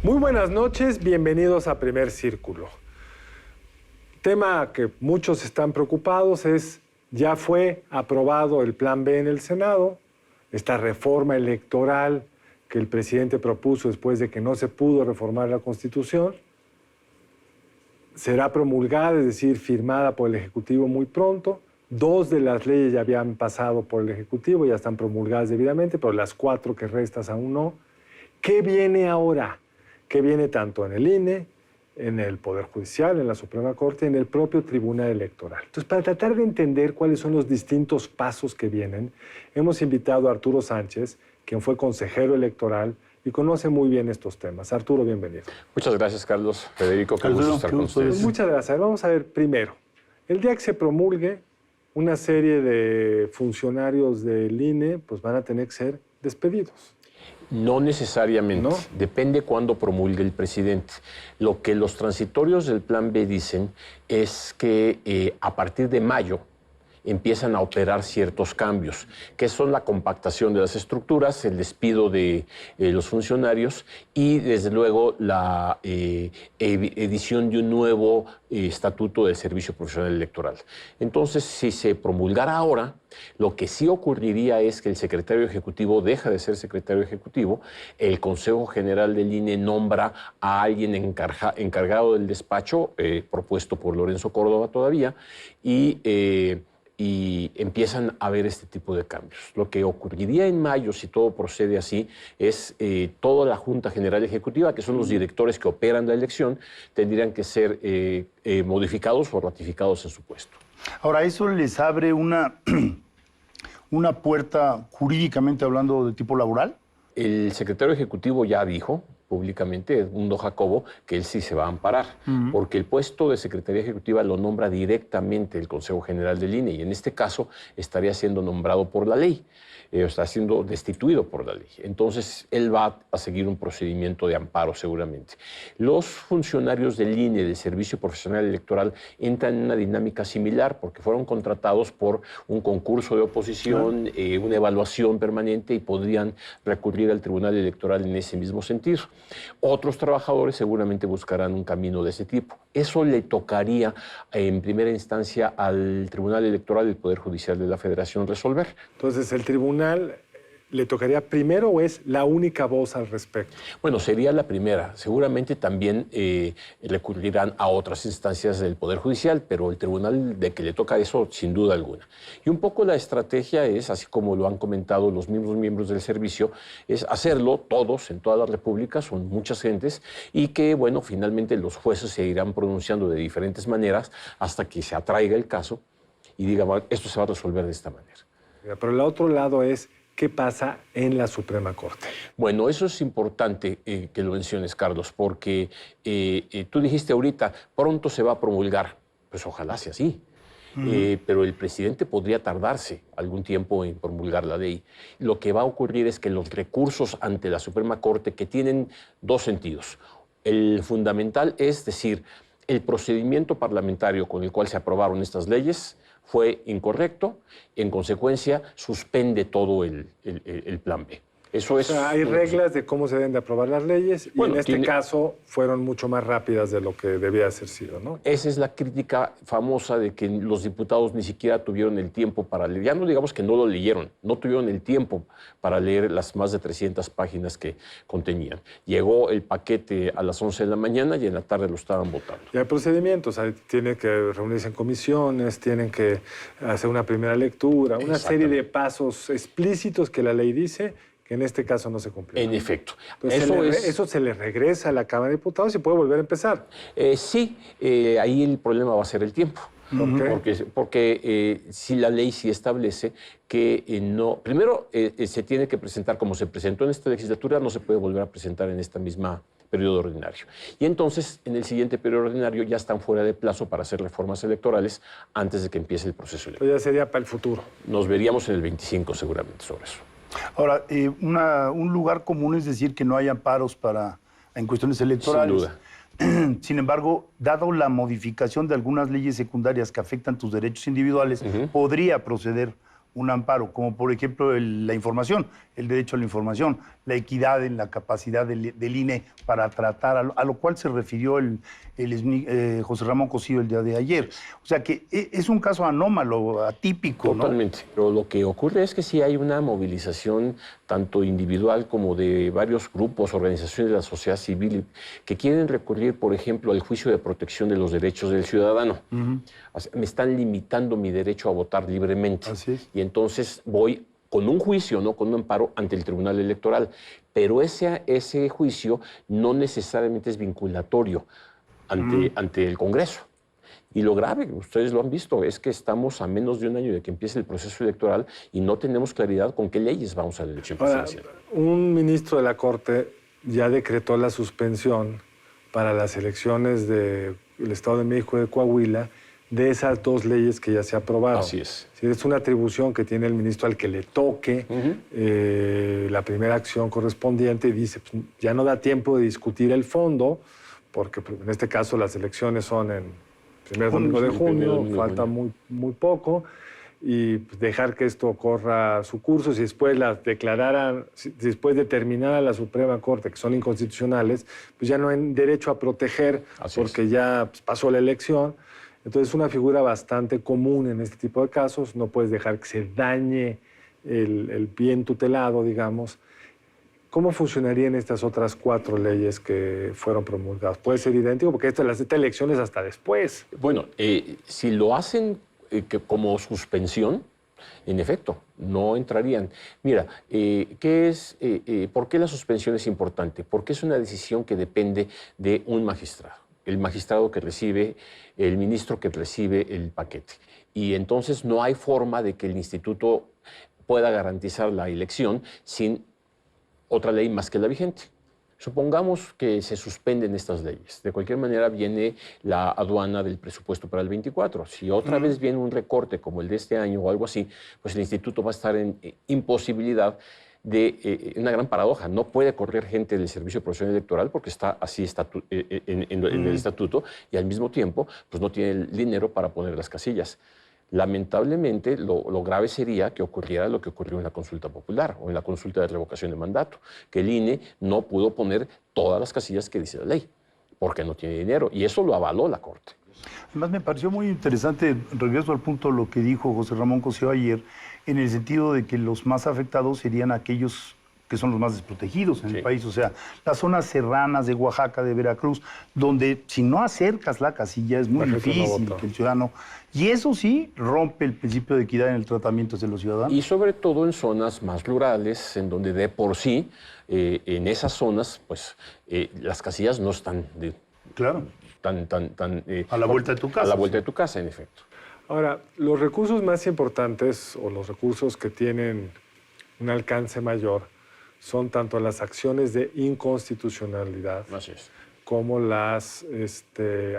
Muy buenas noches, bienvenidos a Primer Círculo. Tema que muchos están preocupados es, ya fue aprobado el Plan B en el Senado, esta reforma electoral que el presidente propuso después de que no se pudo reformar la Constitución, será promulgada, es decir, firmada por el Ejecutivo muy pronto. 2 de las leyes ya habían pasado por el Ejecutivo, ya están promulgadas debidamente, pero las 4 que restas aún no. ¿Qué viene ahora? ¿Qué viene tanto en el INE, en el Poder Judicial, en la Suprema Corte, en el propio Tribunal Electoral? Entonces, para tratar de entender cuáles son los distintos pasos que vienen, hemos invitado a Arturo Sánchez, quien fue consejero electoral y conoce muy bien estos temas. Arturo, bienvenido. Muchas gracias, Carlos. Federico, qué gusto estar con ustedes. Pues muchas gracias. Vamos a ver primero. El día que se promulgue, una serie de funcionarios del INE pues van a tener que ser despedidos. No necesariamente. ¿No? Depende cuándo promulgue el presidente. Lo que los transitorios del Plan B dicen es que a partir de mayo empiezan a operar ciertos cambios, que son la compactación de las estructuras, el despido de los funcionarios y, desde luego, la edición de un nuevo estatuto del Servicio Profesional Electoral. Entonces, si se promulgara ahora, lo que sí ocurriría es que el secretario ejecutivo deja de ser secretario ejecutivo, el Consejo General del INE nombra a alguien encargado del despacho, propuesto por Lorenzo Córdoba todavía, y empiezan a haber este tipo de cambios. Lo que ocurriría en mayo, si todo procede así, es toda la Junta General Ejecutiva, que son los directores que operan la elección, tendrían que ser modificados o ratificados en su puesto. Ahora, ¿eso les abre una puerta, jurídicamente hablando, de tipo laboral? El secretario ejecutivo ya dijo públicamente, Edmundo Jacobo, que él sí se va a amparar, porque el puesto de Secretaría Ejecutiva lo nombra directamente el Consejo General del INE, y en este caso estaría siendo nombrado por la ley, está siendo destituido por la ley. Entonces, él va a seguir un procedimiento de amparo seguramente. Los funcionarios del INE, del Servicio Profesional Electoral, entran en una dinámica similar porque fueron contratados por un concurso de oposición, una evaluación permanente, y podrían recurrir al Tribunal Electoral en ese mismo sentido. Otros trabajadores seguramente buscarán un camino de ese tipo. Eso le tocaría en primera instancia al Tribunal Electoral del Poder Judicial de la Federación resolver. Entonces, ¿el tribunal le tocaría primero o es la única voz al respecto? Bueno, sería la primera. Seguramente también recurrirán a otras instancias del Poder Judicial, pero el tribunal de que le toca eso, sin duda alguna. Y un poco la estrategia es, así como lo han comentado los mismos miembros del servicio, es hacerlo todos, en toda la República, son muchas gentes, y que, bueno, finalmente los jueces se irán pronunciando de diferentes maneras hasta que se atraiga el caso y diga, bueno, esto se va a resolver de esta manera. Pero el otro lado es, ¿qué pasa en la Suprema Corte? Bueno, eso es importante que lo menciones, Carlos, porque tú dijiste ahorita, pronto se va a promulgar. Pues ojalá sea así. Pero el presidente podría tardarse algún tiempo en promulgar la ley. Lo que va a ocurrir es que los recursos ante la Suprema Corte, que tienen 2 sentidos. El fundamental es decir, el procedimiento parlamentario con el cual se aprobaron estas leyes fue incorrecto, en consecuencia suspende todo el Plan B. Eso es, o sea, hay reglas de cómo se deben de aprobar las leyes, y bueno, en este caso fueron mucho más rápidas de lo que debía haber sido, ¿no? Esa es la crítica famosa de que los diputados ni siquiera tuvieron el tiempo para leer. Ya no digamos que no lo leyeron, no tuvieron el tiempo para leer las más de 300 páginas que contenían. Llegó el paquete a las 11 de la mañana y en la tarde lo estaban votando. Y hay procedimientos, tienen que reunirse en comisiones, tienen que hacer una primera lectura, una serie de pasos explícitos que la ley dice, que en este caso no se cumplió. En efecto. Entonces, eso se le regresa a la Cámara de Diputados y puede volver a empezar. Sí, ahí el problema va a ser el tiempo. Porque si la ley sí establece que no... Primero, se tiene que presentar como se presentó en esta legislatura, no se puede volver a presentar en esta misma periodo ordinario. Y entonces, en el siguiente periodo ordinario ya están fuera de plazo para hacer reformas electorales antes de que empiece el proceso electoral. Entonces ya sería para el futuro. Nos veríamos en el 25 seguramente sobre eso. Ahora, un lugar común es decir que no hay amparos en cuestiones electorales. Sin duda. Sin embargo, dado la modificación de algunas leyes secundarias que afectan tus derechos individuales, podría proceder un amparo, como por ejemplo la información, el derecho a la información, la equidad en la capacidad del INE para tratar, a lo cual se refirió José Ramón Cosío el día de ayer. O sea que es un caso anómalo, atípico, ¿no? Totalmente. Pero lo que ocurre es que sí hay una movilización tanto individual como de varios grupos, organizaciones de la sociedad civil que quieren recurrir, por ejemplo, al juicio de protección de los derechos del ciudadano. O sea, me están limitando mi derecho a votar libremente. Así es. Y entonces voy con un juicio, no con un amparo ante el Tribunal Electoral. Pero ese juicio no necesariamente es vinculatorio ante el Congreso. Y lo grave, ustedes lo han visto, es que estamos a menos de un año de que empiece el proceso electoral y no tenemos claridad con qué leyes vamos a la elección presidencial. Un ministro de la Corte ya decretó la suspensión para las elecciones del Estado de México y de Coahuila de esas dos leyes que ya se aprobaron. Así es. Es una atribución que tiene el ministro al que le toque la primera acción correspondiente y dice, pues, ya no da tiempo de discutir el fondo, porque en este caso las elecciones son en primer domingo de junio, falta muy poco, y pues, dejar que esto corra su curso. Si después las declararan, después determinara la Suprema Corte que son inconstitucionales, pues ya no hay derecho a proteger porque ya pues, pasó la elección. Entonces es una figura bastante común en este tipo de casos. No puedes dejar que se dañe el bien tutelado, digamos. ¿Cómo funcionarían estas otras 4 leyes que fueron promulgadas? ¿Puede ser idéntico? Porque esta elección es hasta después. Bueno, si lo hacen como suspensión, en efecto, no entrarían. Mira, ¿por qué la suspensión es importante? Porque es una decisión que depende de un magistrado. El magistrado que recibe, el ministro que recibe el paquete. Y entonces no hay forma de que el instituto pueda garantizar la elección sin otra ley más que la vigente. Supongamos que se suspenden estas leyes. De cualquier manera viene la aduana del presupuesto para el 24. Si otra vez viene un recorte como el de este año o algo así, pues el instituto va a estar en imposibilidad de una gran paradoja. No puede correr gente del Servicio de Procesión Electoral porque está así en el estatuto y al mismo tiempo pues no tiene el dinero para poner las casillas. Lamentablemente, lo grave sería que ocurriera lo que ocurrió en la consulta popular o en la consulta de revocación de mandato, que el INE no pudo poner todas las casillas que dice la ley, porque no tiene dinero, y eso lo avaló la Corte. Además, me pareció muy interesante, regreso al punto de lo que dijo José Ramón Cosío ayer, en el sentido de que los más afectados serían aquellos que son los más desprotegidos en el país, o sea, las zonas serranas de Oaxaca, de Veracruz, donde si no acercas la casilla es muy difícil que el ciudadano... Y eso sí rompe el principio de equidad en el tratamiento de los ciudadanos. Y sobre todo en zonas más rurales, en donde de por sí, en esas zonas, pues las casillas no están claro. A la vuelta de tu casa. A la vuelta de tu casa, en efecto. Ahora, los recursos más importantes o los recursos que tienen un alcance mayor son tanto las acciones de inconstitucionalidad como las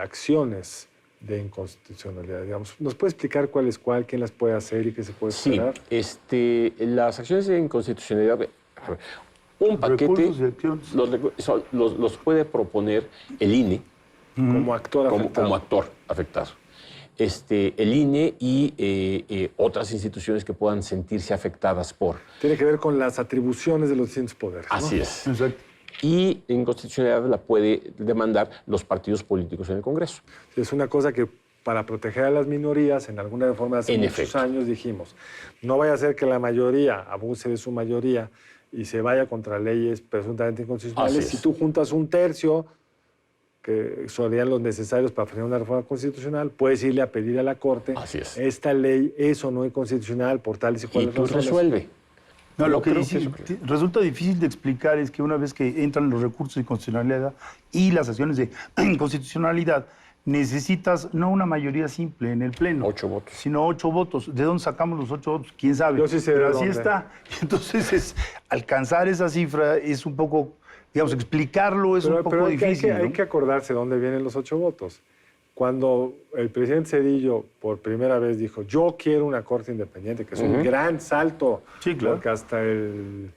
acciones de inconstitucionalidad. Digamos, ¿nos puede explicar cuál es cuál, quién las puede hacer y qué se puede esperar? Sí, las acciones de inconstitucionalidad, un paquete los puede proponer el INE como actor afectado. Como actor afectado. El INE y otras instituciones que puedan sentirse afectadas por... Tiene que ver con las atribuciones de los distintos poderes, ¿no? Así es. Exacto. Y inconstitucionalidad la puede demandar los partidos políticos en el Congreso. Es una cosa que para proteger a las minorías, en alguna reforma hace muchos años dijimos, no vaya a ser que la mayoría abuse de su mayoría y se vaya contra leyes presuntamente inconstitucionales. Si tú juntas un tercio, que serían los necesarios para frenar una reforma constitucional, puedes irle a pedir a la Corte, esta ley es o no inconstitucional por tales y cuales razones. Y tú resuelve. No, lo que resulta difícil de explicar es que una vez que entran los recursos de constitucionalidad y las acciones de inconstitucionalidad, necesitas no una mayoría simple en el Pleno. 8 votos. Sino 8 votos. ¿De dónde sacamos los 8 votos? ¿Quién sabe? Yo sí sé pero de así dónde. está. Entonces, alcanzar esa cifra es un poco, digamos, explicarlo es un poco difícil. Hay que acordarse de dónde vienen los 8 votos. Cuando el presidente Zedillo por primera vez dijo, yo quiero una Corte independiente, que es un gran salto, porque hasta el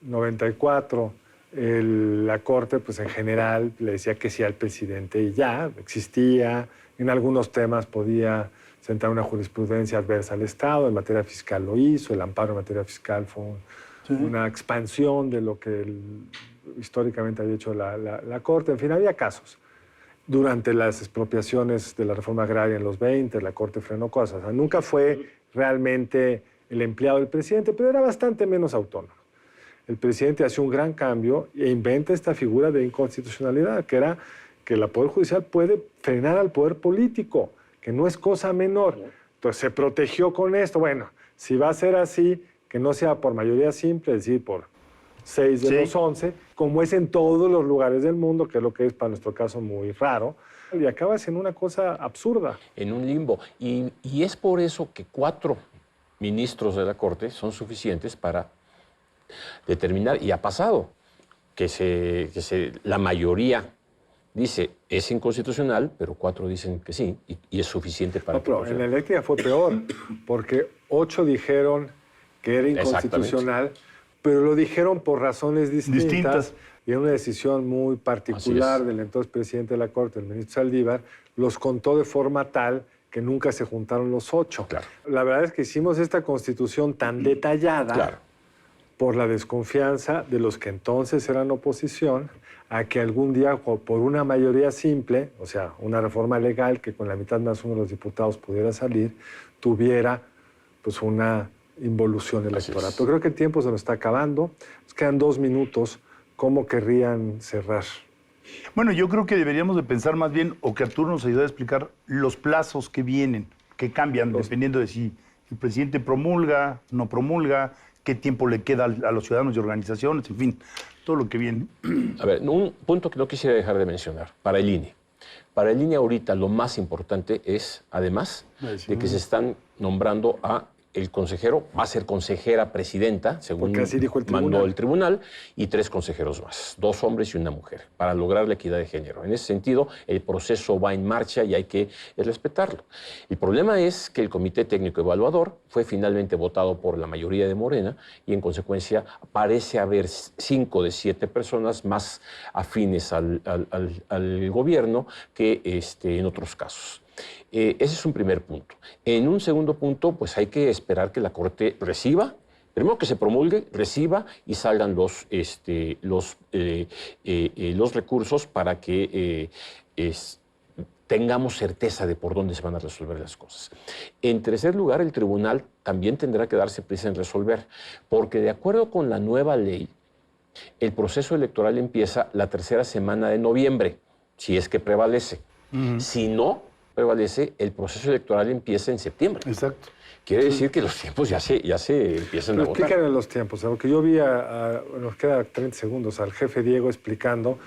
94 la Corte, pues en general, le decía que sí al presidente y ya, existía, en algunos temas podía sentar una jurisprudencia adversa al Estado. En materia fiscal lo hizo, el amparo en materia fiscal fue una expansión de lo que históricamente había hecho la Corte. En fin, había casos. Durante las expropiaciones de la reforma agraria en los 20, la Corte frenó cosas. O sea, nunca fue realmente el empleado del presidente, pero era bastante menos autónomo. El presidente hace un gran cambio e inventa esta figura de inconstitucionalidad, que era que el Poder Judicial puede frenar al poder político, que no es cosa menor. Entonces se protegió con esto. Bueno, si va a ser así, que no sea por mayoría simple, es decir, por 6 de los 11, como es en todos los lugares del mundo, que es lo que es para nuestro caso muy raro, y acabas en una cosa absurda. En un limbo. Y es por eso que 4 ministros de la Corte son suficientes para determinar, y ha pasado, que la mayoría dice es inconstitucional, pero 4 dicen que sí, y es suficiente para... No, pero en la eléctrica fue peor, porque 8 dijeron que era inconstitucional, pero lo dijeron por razones distintas. Y en una decisión muy particular del entonces presidente de la Corte, el ministro Saldívar, los contó de forma tal que nunca se juntaron los 8. Claro. La verdad es que hicimos esta Constitución tan detallada por la desconfianza de los que entonces eran oposición a que algún día, por una mayoría simple, o sea, una reforma legal que con la mitad más uno de los diputados pudiera salir, tuviera pues una involución electoral. Pero creo que el tiempo se nos está acabando. Nos quedan 2 minutos. ¿Cómo querrían cerrar? Bueno, yo creo que deberíamos de pensar más bien, o que Arturo nos ayude a explicar los plazos que vienen, que cambian dependiendo de si el presidente promulga, no promulga, qué tiempo le queda a los ciudadanos y organizaciones, en fin, todo lo que viene. A ver, un punto que no quisiera dejar de mencionar, para el INE. Para el INE ahorita lo más importante es, además de que se están nombrando a el consejero, va a ser consejera presidenta, según así dijo el mandó el tribunal, y 3 consejeros más, 2 hombres y una mujer, para lograr la equidad de género. En ese sentido, el proceso va en marcha y hay que respetarlo. El problema es que el Comité Técnico Evaluador fue finalmente votado por la mayoría de Morena y, en consecuencia, parece haber 5 de 7 personas más afines al gobierno que en otros casos. Ese es un primer punto. En un segundo punto, pues hay que esperar que la Corte reciba, primero que se promulgue, reciba y salgan los recursos para que tengamos certeza de por dónde se van a resolver las cosas. En tercer lugar, el tribunal también tendrá que darse prisa en resolver, porque de acuerdo con la nueva ley, el proceso electoral empieza la 3ª semana de noviembre, si es que prevalece. Si no prevalece, el proceso electoral empieza en septiembre. Exacto. Quiere decir que los tiempos ya se empiezan a votar. Explícame los tiempos, porque yo vi, nos queda 30 segundos, al jefe Diego explicando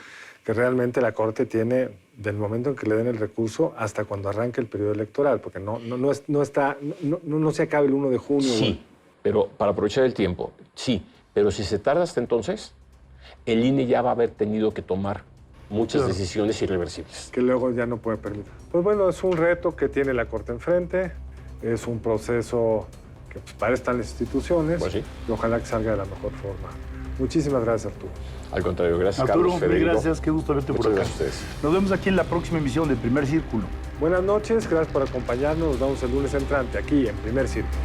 que realmente la Corte tiene, del momento en que le den el recurso hasta cuando arranque el periodo electoral, porque no se acaba el 1 de junio. Sí, pero para aprovechar el tiempo, sí, pero si se tarda hasta entonces, el INE ya va a haber tenido que tomar muchas decisiones irreversibles. Que luego ya no puede permitir. Pues bueno, es un reto que tiene la Corte enfrente, es un proceso que pues, para están las instituciones, pues sí, y ojalá que salga de la mejor forma. Muchísimas gracias, Arturo. Al contrario, gracias, Arturo, Carlos, Federico. gracias, qué gusto verte por acá. Gracias a ustedes. Nos vemos aquí en la próxima emisión de Primer Círculo. Buenas noches, gracias por acompañarnos. Nos vemos el lunes entrante aquí en Primer Círculo.